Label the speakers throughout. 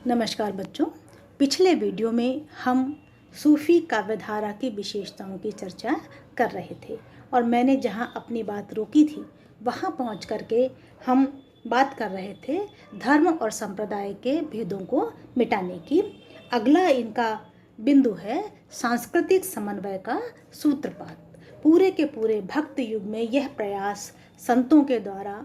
Speaker 1: नमस्कार बच्चों। पिछले वीडियो में हम सूफी काव्यधारा की विशेषताओं की चर्चा कर रहे थे और मैंने जहां अपनी बात रोकी थी वहां पहुंच करके हम बात कर रहे थे धर्म और संप्रदाय के भेदों को मिटाने की। अगला इनका बिंदु है सांस्कृतिक समन्वय का सूत्रपात। पूरे के पूरे भक्त युग में यह प्रयास संतों के द्वारा,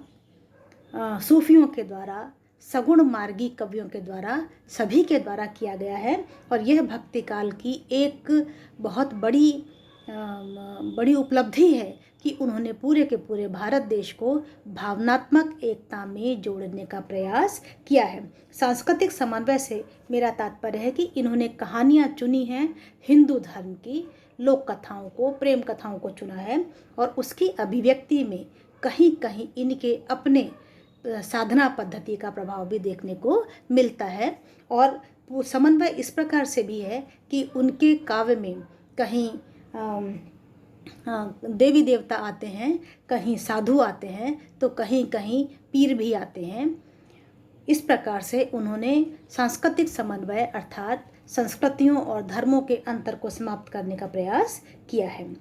Speaker 1: सूफियों के द्वारा, सगुण मार्गी कवियों के द्वारा, सभी के द्वारा किया गया है और यह भक्ति काल की एक बहुत बड़ी उपलब्धि है कि उन्होंने पूरे के पूरे भारत देश को भावनात्मक एकता में जोड़ने का प्रयास किया है। सांस्कृतिक समन्वय से मेरा तात्पर्य है कि इन्होंने कहानियाँ चुनी हैं हिंदू धर्म की, लोक कथाओं को, प्रेम कथाओं को चुना है और उसकी अभिव्यक्ति में कहीं कहीं इनके अपने साधना पद्धति का प्रभाव भी देखने को मिलता है। और वो समन्वय इस प्रकार से भी है कि उनके काव्य में कहीं देवी देवता आते हैं, कहीं साधु आते हैं, तो कहीं कहीं पीर भी आते हैं। इस प्रकार से उन्होंने सांस्कृतिक समन्वय अर्थात संस्कृतियों और धर्मों के अंतर को समाप्त करने का प्रयास किया है।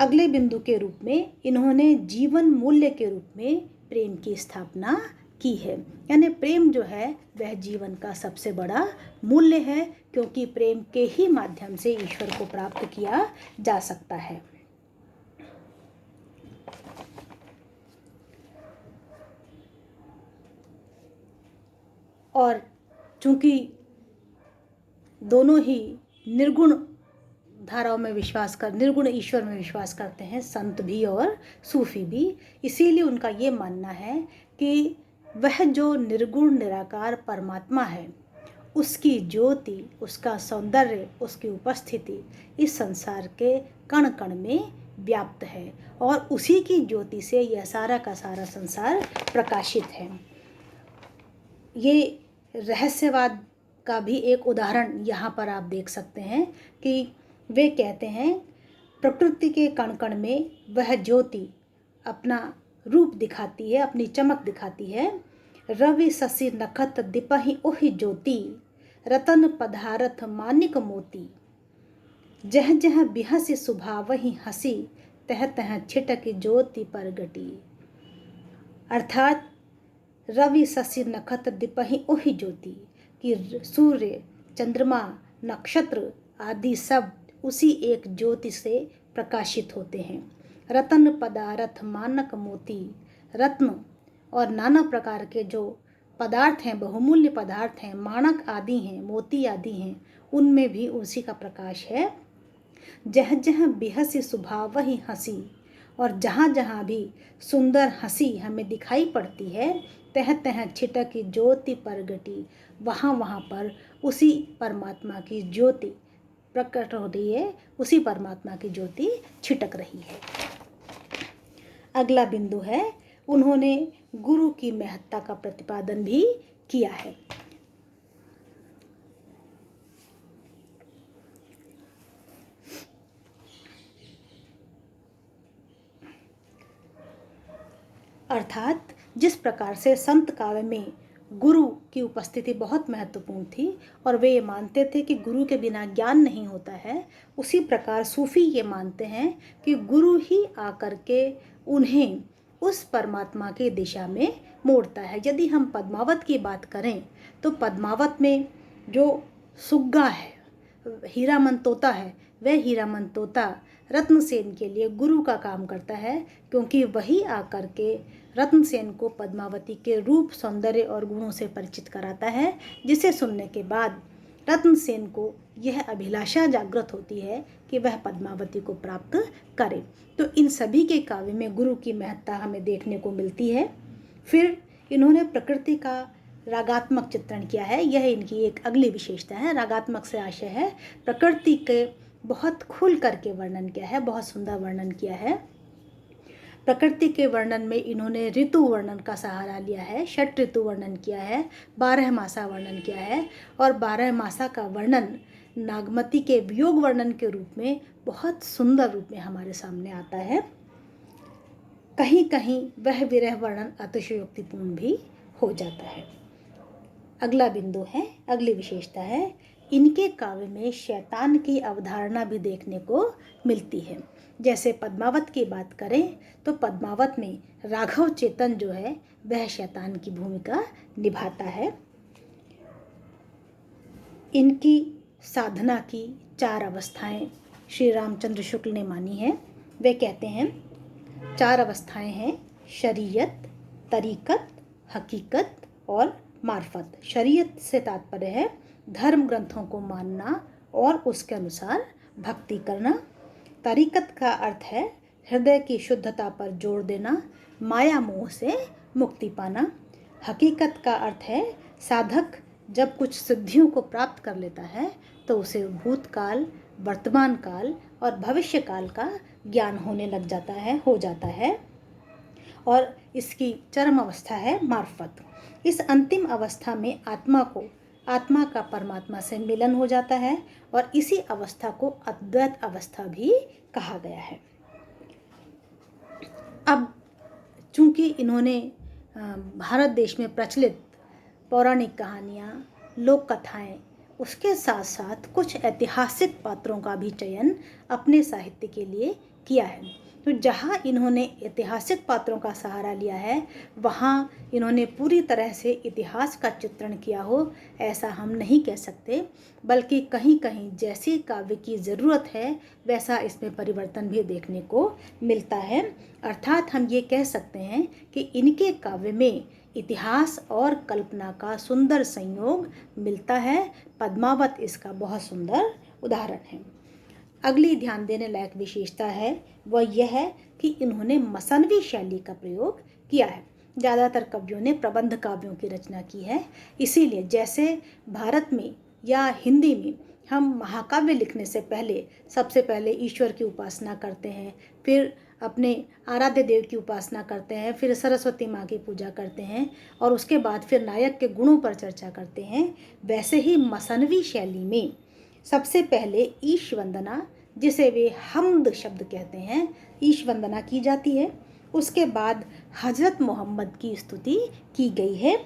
Speaker 1: अगले बिंदु के रूप में इन्होंने जीवन मूल्य के रूप में प्रेम की स्थापना की है। यानी प्रेम जो है वह जीवन का सबसे बड़ा मूल्य है, क्योंकि प्रेम के ही माध्यम से ईश्वर को प्राप्त किया जा सकता है। और चूंकि दोनों ही निर्गुण धाराओं में निर्गुण ईश्वर में विश्वास करते हैं, संत भी और सूफी भी, इसीलिए उनका ये मानना है कि वह जो निर्गुण निराकार परमात्मा है, उसकी ज्योति, उसका सौंदर्य, उसकी उपस्थिति इस संसार के कण कण में व्याप्त है और उसी की ज्योति से यह सारा का सारा संसार प्रकाशित है। ये रहस्यवाद का भी एक उदाहरण यहाँ पर आप देख सकते हैं कि वे कहते हैं प्रकृति के कण कण में वह ज्योति अपना रूप दिखाती है, अपनी चमक दिखाती है। रवि शशि नखत दिपहि ओहि ज्योति, रतन पधारथ मानिक मोती, जह जह बिहसी सुभावहि हसी, तह तह छिटक ज्योति परगटी। अर्थात रवि शशि नखत दिपहि ओहि ज्योति, कि सूर्य, चंद्रमा, नक्षत्र आदि सब उसी एक ज्योति से प्रकाशित होते हैं। रतन पदार्थ मानक मोती, रत्न और नाना प्रकार के जो पदार्थ हैं, बहुमूल्य पदार्थ हैं, माणक आदि हैं, मोती आदि हैं, उनमें भी उसी का प्रकाश है। जह जह बिहसी स्वभाव वही हंसी, और जहाँ जहाँ भी सुंदर हंसी हमें दिखाई पड़ती है, तह तह छिटक ज्योति परगटी, वहाँ वहाँ पर उसी परमात्मा की ज्योति प्रकट हो रही है, उसी परमात्मा की ज्योति छिटक रही है। अगला बिंदु है उन्होंने गुरु की महत्ता का प्रतिपादन भी किया है। अर्थात जिस प्रकार से संत काव्य में गुरु की उपस्थिति बहुत महत्वपूर्ण थी और वे ये मानते थे कि गुरु के बिना ज्ञान नहीं होता है, उसी प्रकार सूफी ये मानते हैं कि गुरु ही आकर के उन्हें उस परमात्मा की दिशा में मोड़ता है। यदि हम पद्मावत की बात करें तो पद्मावत में जो सुग्गा है, हीरामन तोता है, वह हीरामन तोता रत्नसेन के लिए गुरु का काम करता है, क्योंकि वही आकर के रत्नसेन को पद्मावती के रूप, सौंदर्य और गुणों से परिचित कराता है, जिसे सुनने के बाद रत्नसेन को यह अभिलाषा जागृत होती है कि वह पद्मावती को प्राप्त करे। तो इन सभी के काव्य में गुरु की महत्ता हमें देखने को मिलती है। फिर इन्होंने प्रकृति का रागात्मक चित्रण किया है, यह इनकी एक अगली विशेषता है। रागात्मक से आशय है प्रकृति के बहुत खुल करके वर्णन किया है, बहुत सुंदर वर्णन किया है। प्रकृति के वर्णन में इन्होंने ऋतु वर्णन का सहारा लिया है, 6 ऋतु वर्णन किया है, 12 मासा वर्णन किया है और 12 मासा का वर्णन नागमती के वियोग वर्णन के रूप में बहुत सुंदर रूप में हमारे सामने आता है। कहीं कहीं वह विरह वर्णन अतिशयोक्तिपूर्ण भी हो जाता है। अगला बिंदु है, अगली विशेषता है, इनके काव्य में शैतान की अवधारणा भी देखने को मिलती है। जैसे पद्मावत की बात करें तो पद्मावत में राघव चेतन जो है वह शैतान की भूमिका निभाता है। इनकी साधना की 4 अवस्थाएं श्री रामचंद्र शुक्ल ने मानी है। वे कहते हैं 4 अवस्थाएं हैं, शरीयत, तरीकत, हकीकत और मार्फत। शरीयत से तात्पर्य है धर्म ग्रंथों को मानना और उसके अनुसार भक्ति करना। तरीकत का अर्थ है हृदय की शुद्धता पर जोर देना, माया मोह से मुक्ति पाना। हकीकत का अर्थ है साधक जब कुछ सिद्धियों को प्राप्त कर लेता है तो उसे भूतकाल, वर्तमान काल और भविष्य काल का ज्ञान होने लग जाता है, हो जाता है। और इसकी चरम अवस्था है मार्फत। इस अंतिम अवस्था में आत्मा का परमात्मा से मिलन हो जाता है और इसी अवस्था को अद्वैत अवस्था भी कहा गया है। अब चूंकि इन्होंने भारत देश में प्रचलित पौराणिक कहानियाँ, लोक कथाएँ, उसके साथ साथ कुछ ऐतिहासिक पात्रों का भी चयन अपने साहित्य के लिए किया है। तो जहाँ इन्होंने ऐतिहासिक पात्रों का सहारा लिया है वहाँ इन्होंने पूरी तरह से इतिहास का चित्रण किया हो ऐसा हम नहीं कह सकते, बल्कि कहीं कहीं जैसी काव्य की ज़रूरत है वैसा इसमें परिवर्तन भी देखने को मिलता है। अर्थात हम ये कह सकते हैं कि इनके काव्य में इतिहास और कल्पना का सुंदर संयोग मिलता है। पद्मावत इसका बहुत सुंदर उदाहरण है। अगली ध्यान देने लायक विशेषता है वह यह है कि इन्होंने मसनवी शैली का प्रयोग किया है। ज़्यादातर कवियों ने प्रबंध काव्यों की रचना की है, इसीलिए जैसे भारत में या हिंदी में हम महाकाव्य लिखने से पहले सबसे पहले ईश्वर की उपासना करते हैं, फिर अपने आराध्य देव की उपासना करते हैं, फिर सरस्वती माँ की पूजा करते हैं और उसके बाद फिर नायक के गुणों पर चर्चा करते हैं, वैसे ही मसनवी शैली में सबसे पहले ईश वंदना, जिसे वे हम्द शब्द कहते हैं, ईश वंदना की जाती है। उसके बाद हज़रत मोहम्मद की स्तुति की गई है।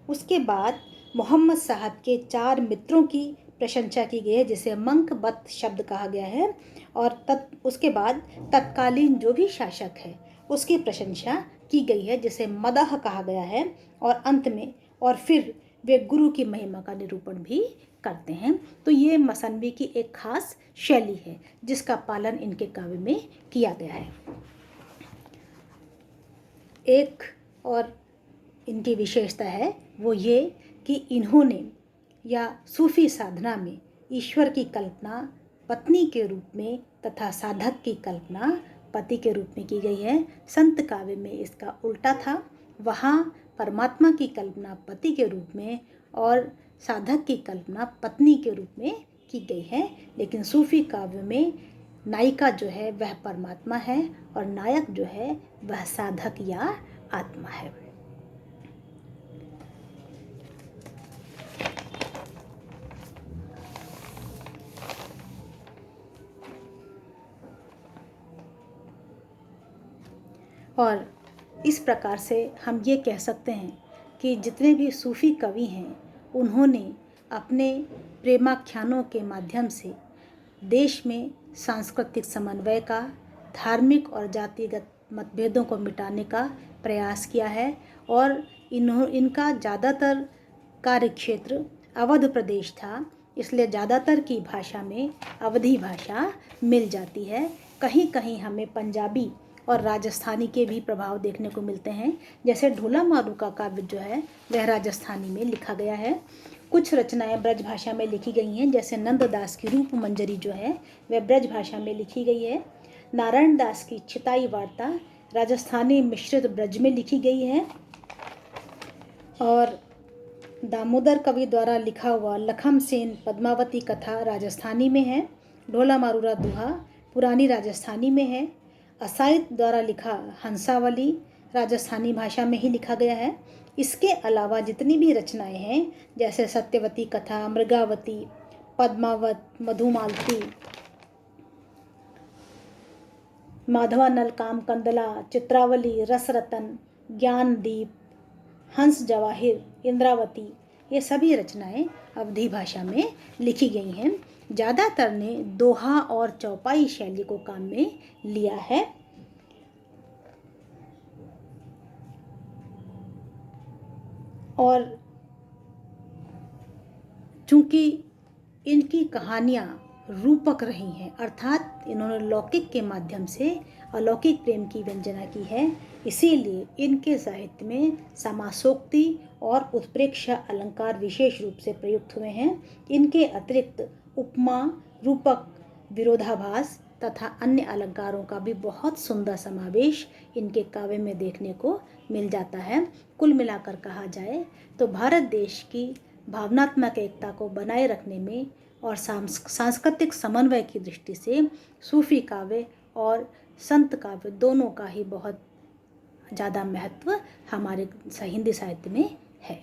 Speaker 1: उसके बाद मोहम्मद साहब के 4 मित्रों की प्रशंसा की गई है जिसे मंकबत शब्द कहा गया है। और उसके बाद तत्कालीन जो भी शासक है उसकी प्रशंसा की गई है जिसे मदह कहा गया है। और अंत में और फिर वे गुरु की महिमा का निरूपण भी करते हैं। तो ये मसनवी की एक खास शैली है जिसका पालन इनके काव्य में किया गया है। एक और इनकी विशेषता है वो ये कि इन्होंने या सूफी साधना में ईश्वर की कल्पना पत्नी के रूप में तथा साधक की कल्पना पति के रूप में की गई है। संत काव्य में इसका उल्टा था, वहाँ परमात्मा की कल्पना पति के रूप में और साधक की कल्पना पत्नी के रूप में की गई है। लेकिन सूफी काव्य में नायिका जो है वह परमात्मा है और नायक जो है वह साधक या आत्मा है। और इस प्रकार से हम ये कह सकते हैं कि जितने भी सूफी कवि हैं उन्होंने अपने प्रेमाख्यानों के माध्यम से देश में सांस्कृतिक समन्वय का, धार्मिक और जातिगत मतभेदों को मिटाने का प्रयास किया है। और इनका ज़्यादातर कार्यक्षेत्र अवध प्रदेश था, इसलिए ज़्यादातर की भाषा में अवधी भाषा मिल जाती है। कहीं कहीं हमें पंजाबी और राजस्थानी के भी प्रभाव देखने को मिलते हैं। जैसे ढोला मारू का काव्य जो है वह राजस्थानी में लिखा गया है। कुछ रचनाएं ब्रज भाषा में लिखी गई हैं, जैसे नंददास की रूप मंजरी जो है वह ब्रज भाषा में लिखी गई है। नारायण दास की चिताई वार्ता राजस्थानी मिश्रित ब्रज में लिखी गई है। और दामोदर कवि द्वारा लिखा हुआ लखम सेन पद्मावती कथा राजस्थानी में है। ढोला मारूरा दोहा पुरानी राजस्थानी में है। असाइद द्वारा लिखा हंसावली राजस्थानी भाषा में ही लिखा गया है। इसके अलावा जितनी भी रचनाएं हैं जैसे सत्यवती कथा, मृगावती, पद्मावत, मधुमालती, माधवानल काम कंदला, चित्रावली, रसरतन, ज्ञानदीप, हंस जवाहिर, इंद्रावती, ये सभी रचनाएं अवधी भाषा में लिखी गई हैं। ज़्यादातर ने दोहा और चौपाई शैली को काम में लिया है। और चूंकि इनकी कहानियाँ रूपक रही हैं, अर्थात इन्होंने लौकिक के माध्यम से अलौकिक प्रेम की व्यंजना की है, इसीलिए इनके साहित्य में समासोक्ति और उत्प्रेक्षा अलंकार विशेष रूप से प्रयुक्त हुए हैं। इनके अतिरिक्त उपमा, रूपक, विरोधाभास तथा अन्य अलंकारों का भी बहुत सुंदर समावेश इनके काव्य में देखने को मिल जाता है। कुल मिलाकर कहा जाए तो भारत देश की भावनात्मक एकता को बनाए रखने में और सांस्कृतिक समन्वय की दृष्टि से सूफी काव्य और संत काव्य दोनों का ही बहुत ज़्यादा महत्व हमारे हिंदी साहित्य में है।